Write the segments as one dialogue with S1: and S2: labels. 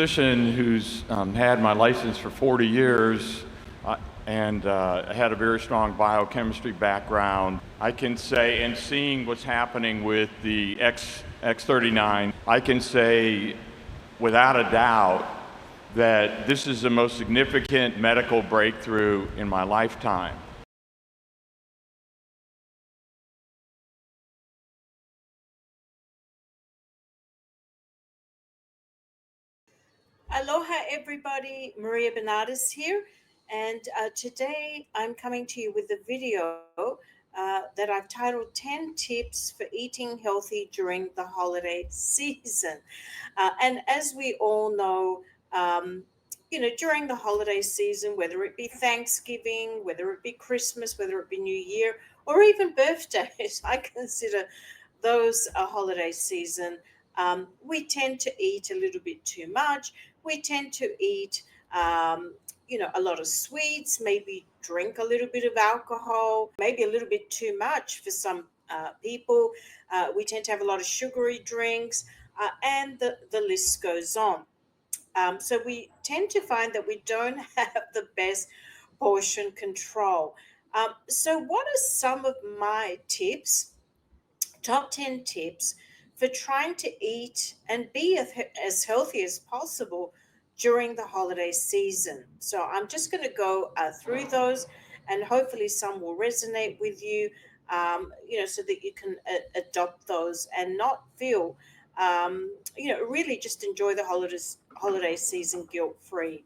S1: Physician who's had my license for 40 years and had a very strong biochemistry background, I can say, and seeing what's happening with the X39, I can say without a doubt that this is the most significant medical breakthrough in my lifetime.
S2: Aloha everybody, Maria Benardis here, and today I'm coming to you with a video that I've titled 10 Tips for Eating Healthy During the Holiday Season. And as we all know, during the holiday season, whether it be Thanksgiving, whether it be Christmas, whether it be New Year, or even birthdays, I consider those a holiday season. We tend to eat a little bit too much. We tend to eat, a lot of sweets, maybe drink a little bit of alcohol, maybe a little bit too much for some people. We tend to have a lot of sugary drinks, and the list goes on. So we tend to find that we don't have the best portion control. So what are some of my tips, top 10 tips for trying to eat and be as healthy as possible during the holiday season? So I'm just going to go through those, and hopefully some will resonate with you, so that you can adopt those and not feel, really just enjoy the holiday season guilt-free.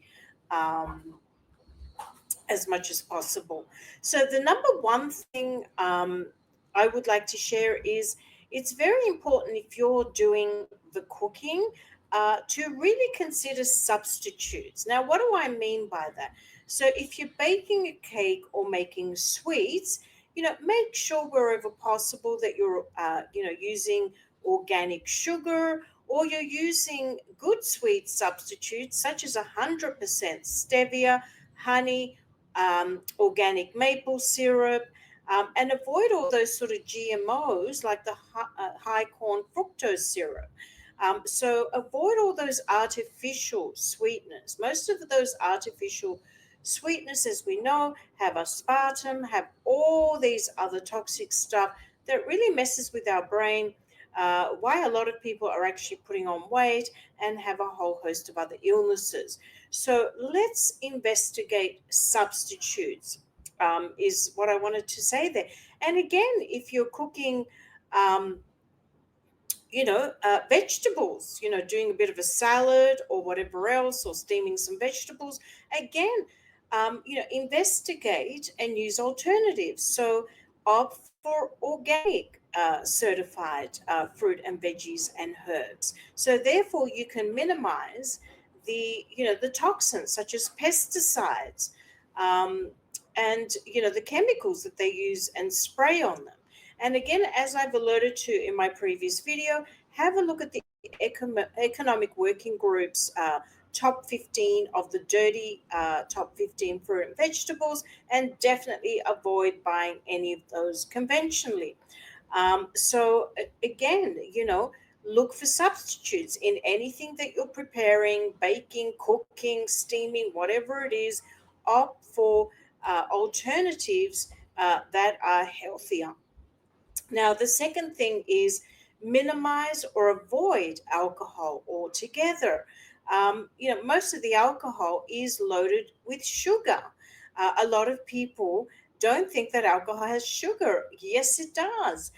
S2: As much as possible. So the number one thing I would like to share is it's very important if you're doing the cooking to really consider substitutes. Now, what do I mean by that? So if you're baking a cake or making sweets, make sure wherever possible that you're, using organic sugar, or you're using good sweet substitutes such as 100% stevia, honey, organic maple syrup, and avoid all those sort of GMOs like the high corn fructose syrup. So avoid all those artificial sweeteners. Most of those artificial sweeteners, as we know, have aspartame, have all these other toxic stuff that really messes with our brain. Why a lot of people are actually putting on weight and have a whole host of other illnesses. So let's investigate substitutes, is what I wanted to say there. And again, if you're cooking, vegetables, doing a bit of a salad or whatever else, or steaming some vegetables, again, investigate and use alternatives. So opt for organic certified fruit and veggies and herbs. So therefore you can minimize the toxins such as pesticides, and the chemicals that they use and spray on them. And again, as I've alluded to in my previous video, have a look at the economic working group's top 15 of the dirty top 15 fruit and vegetables, and definitely avoid buying any of those conventionally. So again, look for substitutes in anything that you're preparing, baking, cooking, steaming, whatever it is. Opt for alternatives that are healthier. Now, the second thing is Minimize or avoid alcohol altogether. Most of the alcohol is loaded with sugar. A lot of people don't think that alcohol has sugar. Yes, it does.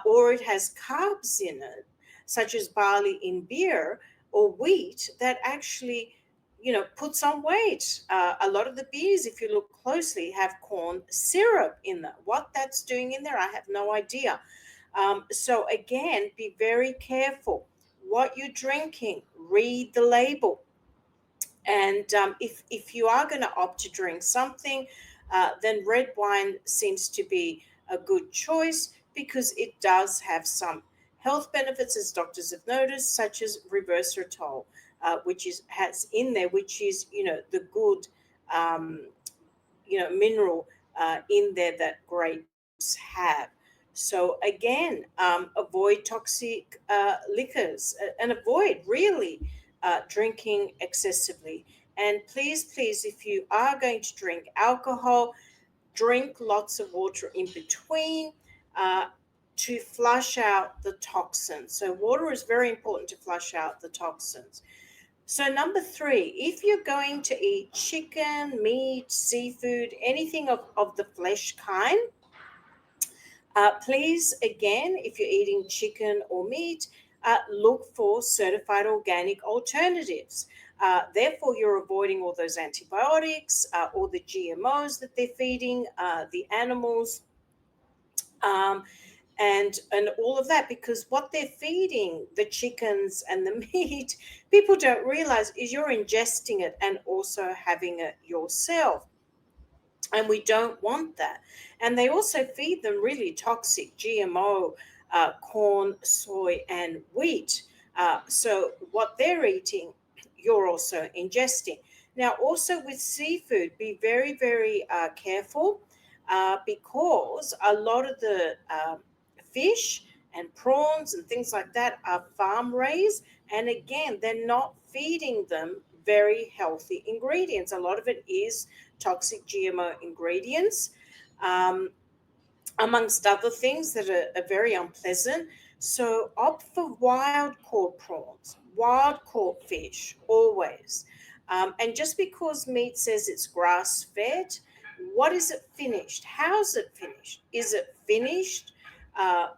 S2: Or it has carbs in it, such as barley in beer or wheat, that actually puts on weight. A lot of the beers, if you look closely, have corn syrup in them. What that's doing in there, I have no idea. So again, be very careful what you're drinking. Read the label. And if you are going to opt to drink something, then red wine seems to be a good choice because it does have some health benefits, as doctors have noticed, such as resveratrol, which is has in there, which is the good um, mineral in there that grapes have. So again, avoid toxic liquors and avoid really drinking excessively. And please, please, if you are going to drink alcohol, drink lots of water in between uh, to flush out the toxins. So water is very important to flush out the toxins. So, number three, if you're going to eat chicken, meat, seafood, anything of the flesh kind, please, again, if you're eating chicken or meat, look for certified organic alternatives. Therefore, you're avoiding all those antibiotics, all the GMOs that they're feeding the animals. Um, and all of that, because what they're feeding the chickens and the meat, people don't realize, is you're ingesting it and also having it yourself, and we don't want that. And they also feed them really toxic GMO corn, soy, and wheat. So what they're eating, you're also ingesting. Now, also with seafood, be very, very careful because a lot of the fish and prawns and things like that are farm raised. And again, they're not feeding them very healthy ingredients. A lot of it is toxic GMO ingredients, um, amongst other things that are very unpleasant. So opt for wild caught prawns, wild caught fish, always. And just because meat says it's grass fed, what is it finished? How's it finished? Is it finished? Uh,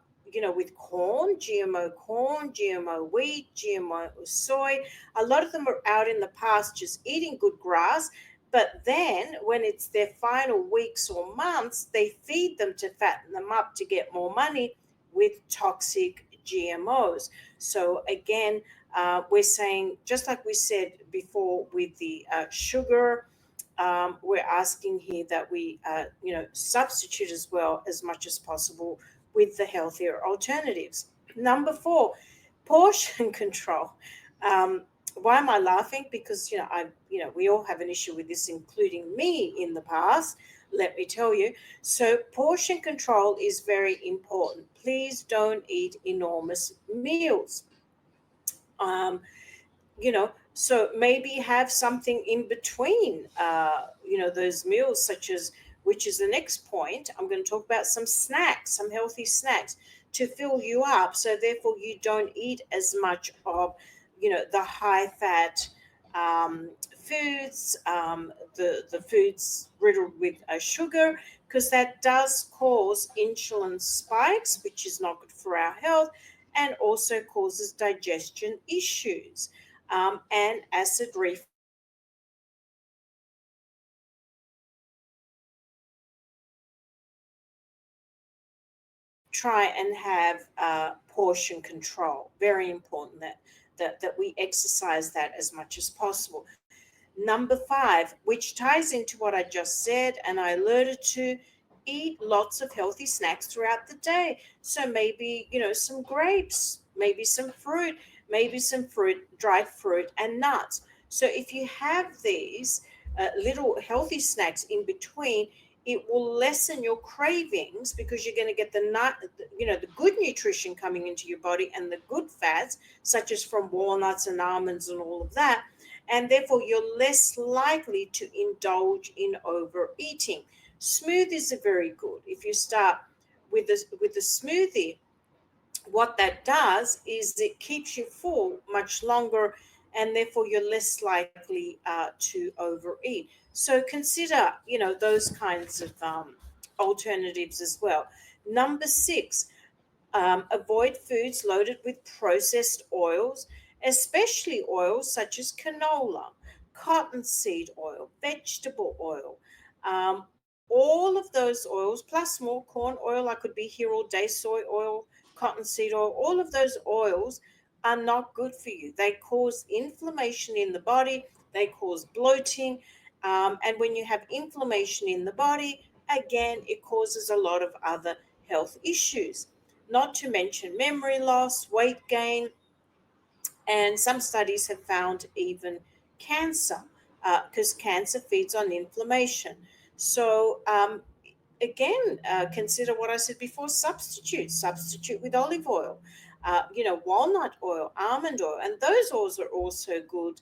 S2: with corn, GMO wheat, GMO soy. A lot of them are out in the pastures eating good grass, but then, when it's their final weeks or months, they feed them to fatten them up to get more money with toxic GMOs. So, again, we're saying, just like we said before with the sugar, we're asking here that we, substitute as well as much as possible with the healthier alternatives. Number four, portion control. Why am I laughing? Because we all have an issue with this, including me in the past. Let me tell you. So portion control is very important. Please don't eat enormous meals. Um, so maybe have something in between those meals, such as, which is the next point, I'm going to talk about some snacks, some healthy snacks to fill you up, so therefore you don't eat as much of the high fat foods, the foods riddled with sugar, because that does cause insulin spikes, which is not good for our health, and also causes digestion issues, and acid reflux. Try and have portion control. Very important that we exercise that as much as possible. Number five, which ties into what I just said and I alerted to, eat lots of healthy snacks throughout the day. So maybe, some grapes, maybe some fruit, dried fruit, and nuts. So if you have these little healthy snacks in between, it will lessen your cravings because you're going to get the good nutrition coming into your body and the good fats, such as from walnuts and almonds and all of that, and therefore you're less likely to indulge in overeating. Smoothies are very good. If you start with a smoothie, what that does is it keeps you full much longer, and therefore you're less likely to overeat. So consider, those kinds of alternatives as well. Number six, avoid foods loaded with processed oils, especially oils such as canola, cottonseed oil, vegetable oil. All of those oils, plus more corn oil, I could be here all day, soy oil, cottonseed oil, all of those oils are not good for you. They cause inflammation in the body, they cause bloating. And when you have inflammation in the body, again, it causes a lot of other health issues, not to mention memory loss, weight gain, and some studies have found even cancer, because cancer feeds on inflammation. So, again, consider what I said before: substitute with olive oil, walnut oil, almond oil, and those oils are also good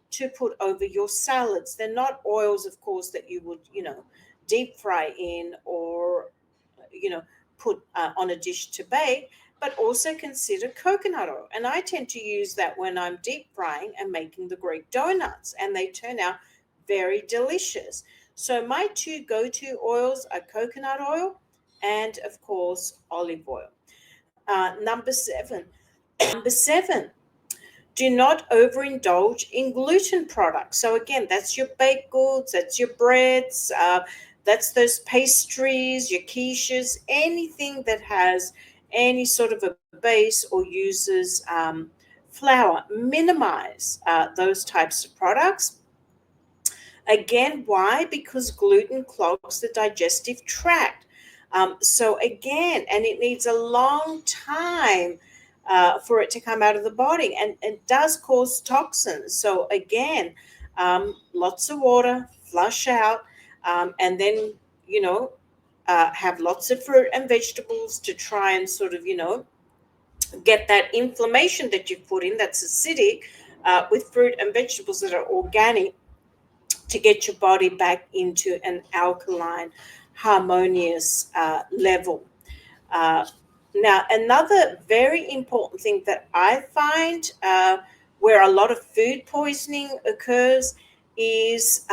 S2: to put over your salads. They're not oils, of course, that you would, deep fry in, or you know put on a dish to bake. But also consider coconut oil, and I tend to use that when I'm deep frying and making the Greek donuts, and they turn out very delicious. So my two go-to oils are coconut oil and, of course, olive oil. Number seven, do not overindulge in gluten products. So again, that's your baked goods, that's your breads, that's those pastries, your quiches, anything that has any sort of a base or uses flour. Minimize those types of products. Again, why? Because gluten clogs the digestive tract. So again, and it needs a long time for it to come out of the body, and does cause toxins. So again, lots of water, flush out, and then have lots of fruit and vegetables to try and sort of get that inflammation that you've put in that's acidic, with fruit and vegetables that are organic, to get your body back into an alkaline, harmonious level. Uh, Now, another very important thing that I find, where a lot of food poisoning occurs, is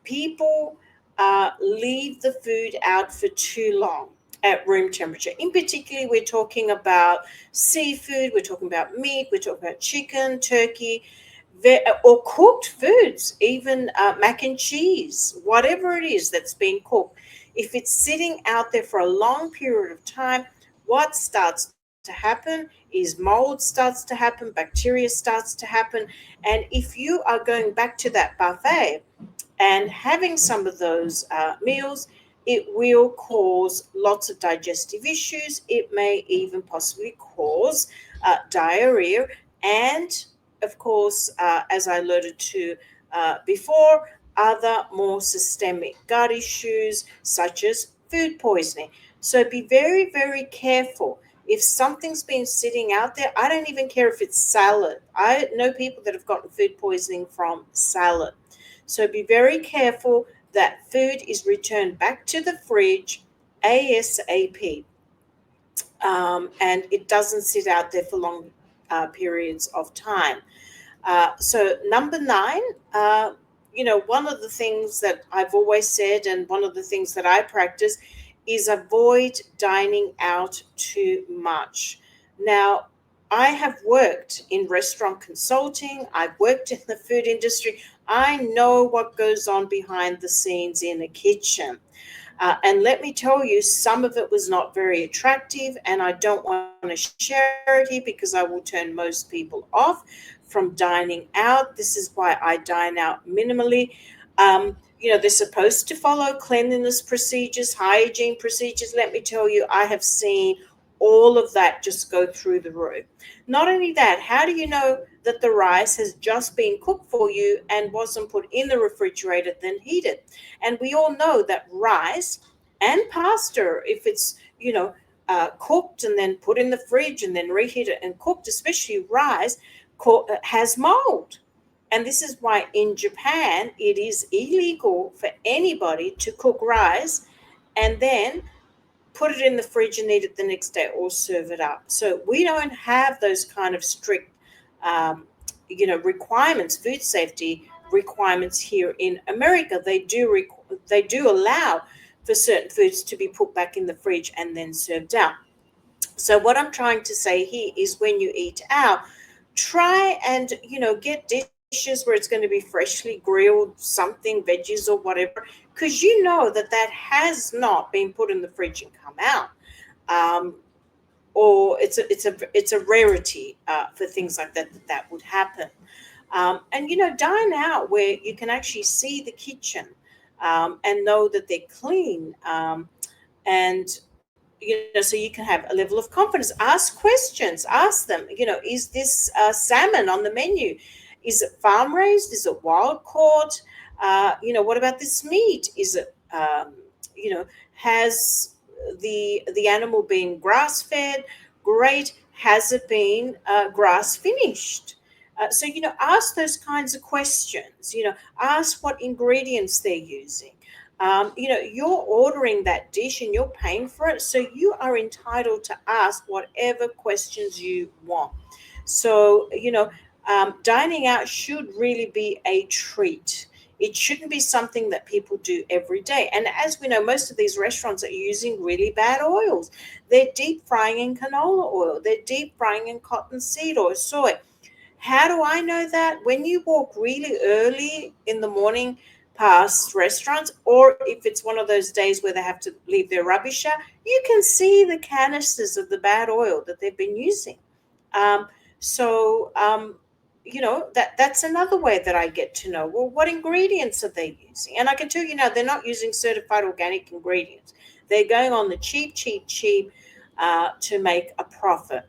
S2: people leave the food out for too long at room temperature. In particular, we're talking about seafood, we're talking about meat, we're talking about chicken, turkey, or cooked foods, even mac and cheese, whatever it is that's being cooked. If it's sitting out there for a long period of time, what starts to happen is mold starts to happen, bacteria starts to happen. And if you are going back to that buffet and having some of those meals, it will cause lots of digestive issues. It may even possibly cause diarrhea, and of course, as I alluded to before, other more systemic gut issues such as food poisoning. So be very, very careful. If something's been sitting out there, I don't even care if it's salad. I know people that have gotten food poisoning from salad. So be very careful that food is returned back to the fridge ASAP, and it doesn't sit out there for long periods of time. So number nine, one of the things that I've always said, and one of the things that I practice, is avoid dining out too much. Now, I have worked in restaurant consulting. I've worked in the food industry. I know what goes on behind the scenes in a kitchen. And let me tell you, some of it was not very attractive, and I don't want to share it here because I will turn most people off from dining out. This is why I dine out minimally. They're supposed to follow cleanliness procedures, hygiene procedures. Let me tell you, I have seen all of that just go through the roof. Not only that, how do you know that the rice has just been cooked for you and wasn't put in the refrigerator, then heated? And we all know that rice and pasta, if it's, cooked and then put in the fridge and then reheated and cooked, especially rice, has mold. And this is why in Japan it is illegal for anybody to cook rice and then put it in the fridge and eat it the next day, or serve it up. So we don't have those kind of strict, um, requirements, food safety requirements here in America. They do allow for certain foods to be put back in the fridge and then served out. So what I'm trying to say here is, when you eat out, try and get dishes where it's going to be freshly grilled, something, veggies or whatever, because that has not been put in the fridge and come out. Um, or it's a rarity for things like that would happen. And dine out where you can actually see the kitchen, and know that they're clean, and so you can have a level of confidence. Ask questions, ask them, is this salmon on the menu, is it farm raised, is it wild caught, what about this meat, is it has the animal been grass fed, great, has it been grass finished. So ask those kinds of questions. Ask what ingredients they're using. You're ordering that dish and you're paying for it, so you are entitled to ask whatever questions you want. So dining out should really be a treat. It shouldn't be something that people do every day. And as we know, most of these restaurants are using really bad oils. They're deep frying in canola oil, they're deep frying in cottonseed oil, soy. How do I know that? When you walk really early in the morning past restaurants, or if it's one of those days where they have to leave their rubbish out, you can see the canisters of the bad oil that they've been using. Um, so that's another way that I get to know, well, what ingredients are they using? And I can tell you now, they're not using certified organic ingredients. They're going on the cheap to make a profit.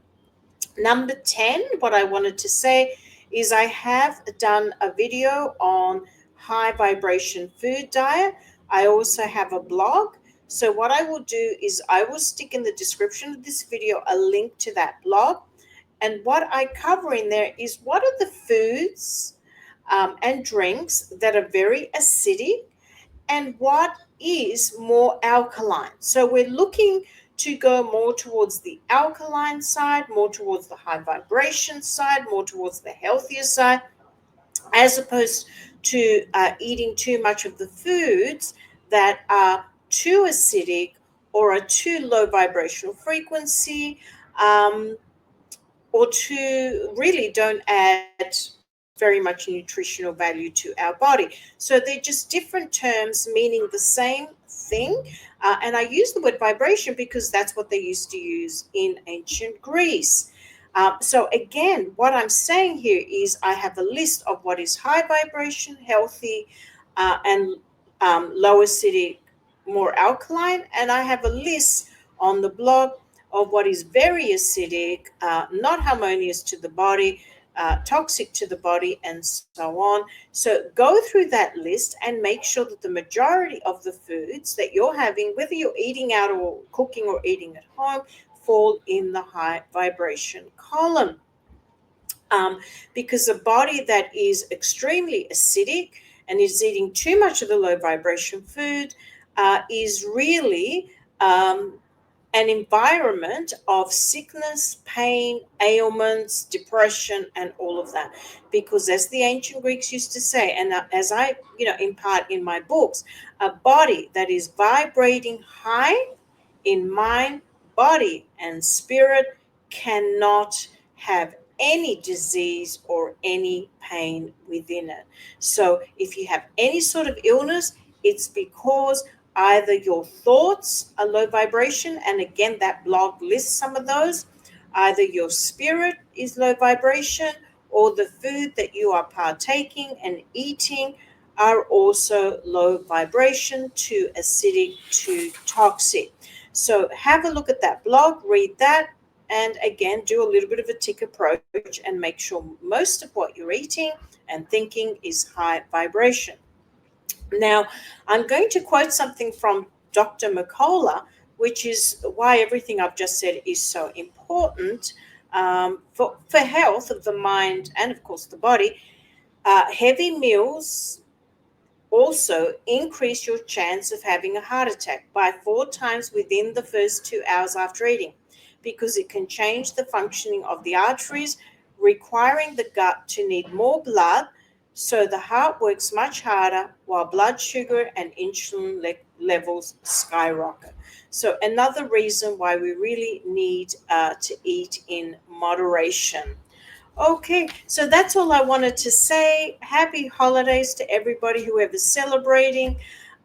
S2: Number 10, what I wanted to say is, I have done a video on high vibration food diet. I also have a blog. So what I will do is, I will stick in the description of this video a link to that blog. And what I cover in there is, what are the foods and drinks that are very acidic, and what is more alkaline. So we're looking to go more towards the alkaline side, more towards the high vibration side, more towards the healthier side, as opposed to eating too much of the foods that are too acidic or are too low vibrational frequency, or to really don't add very much nutritional value to our body. So they're just different terms meaning the same thing. And I use the word vibration because that's what they used to use in ancient Greece. So again, what I'm saying here is, I have a list of what is high vibration, healthy, and low acidic, more alkaline. And I have a list on the blog of what is very acidic, not harmonious to the body, toxic to the body, and so on. So go through that list and make sure that the majority of the foods that you're having, whether you're eating out or cooking or eating at home, fall in the high vibration column. Because a body that is extremely acidic and is eating too much of the low vibration food is really an environment of sickness, pain, ailments, depression, and all of that. Because as the ancient Greeks used to say, and as I, impart in my books, a body that is vibrating high in mind, body, and spirit cannot have any disease or any pain within it. So if you have any sort of illness, it's because either your thoughts are low vibration, and again, that blog lists some of those, either your spirit is low vibration, or the food that you are partaking and eating are also low vibration, too acidic, too toxic. So have a look at that blog, read that, and again, do a little bit of a tick approach and make sure most of what you're eating and thinking is high vibration. Now, I'm going to quote something from Dr. McCullough, which is why everything I've just said is so important for health of the mind and, of course, the body. Heavy meals also increase your chance of having a heart attack by 4 times within the first 2 hours after eating, because it can change the functioning of the arteries, requiring the gut to need more blood, so the heart works much harder while blood sugar and insulin levels skyrocket. So another reason why we really need to eat in moderation. Okay, so that's all I wanted to say. Happy holidays to everybody, whoever's celebrating.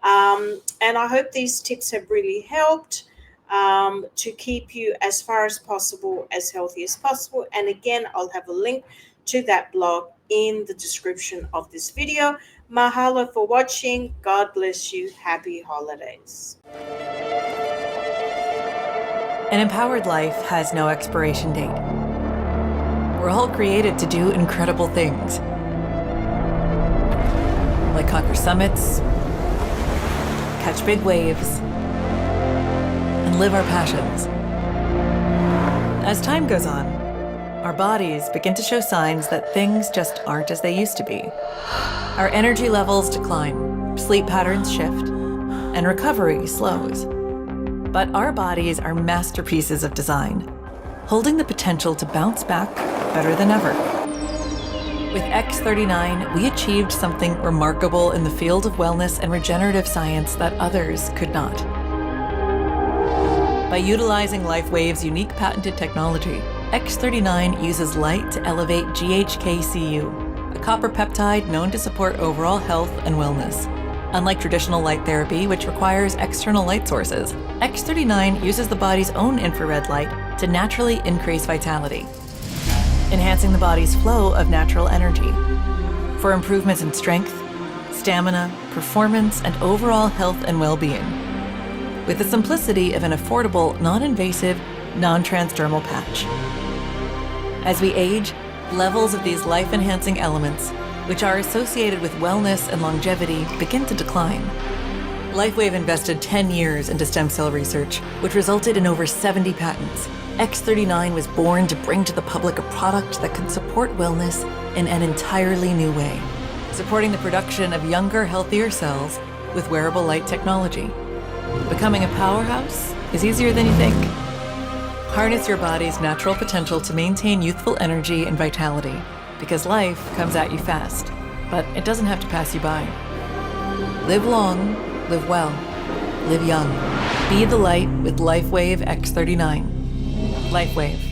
S2: And I hope these tips have really helped to keep you as far as possible, as healthy as possible. And again, I'll have a link to that blog in the description of this video. Mahalo for watching. God bless you. Happy holidays.
S3: An empowered life has no expiration date. We're all created to do incredible things, like conquer summits, catch big waves, and live our passions. As time goes on, our bodies begin to show signs that things just aren't as they used to be. Our energy levels decline, sleep patterns shift, and recovery slows. But our bodies are masterpieces of design, holding the potential to bounce back better than ever. With X39, we achieved something remarkable in the field of wellness and regenerative science that others could not. By utilizing LifeWave's unique patented technology, X39 uses light to elevate GHKCU, a copper peptide known to support overall health and wellness. Unlike traditional light therapy, which requires external light sources, X39 uses the body's own infrared light to naturally increase vitality, enhancing the body's flow of natural energy for improvements in strength, stamina, performance, and overall health and well-being, with the simplicity of an affordable, non-invasive, non-transdermal patch. As we age, levels of these life-enhancing elements, which are associated with wellness and longevity, begin to decline. LifeWave invested 10 years into stem cell research, which resulted in over 70 patents. X39 was born to bring to the public a product that could support wellness in an entirely new way, supporting the production of younger, healthier cells with wearable light technology. Becoming a powerhouse is easier than you think. Harness your body's natural potential to maintain youthful energy and vitality, because life comes at you fast, but it doesn't have to pass you by. Live long, live well, live young. Be the light with LifeWave X39. LifeWave.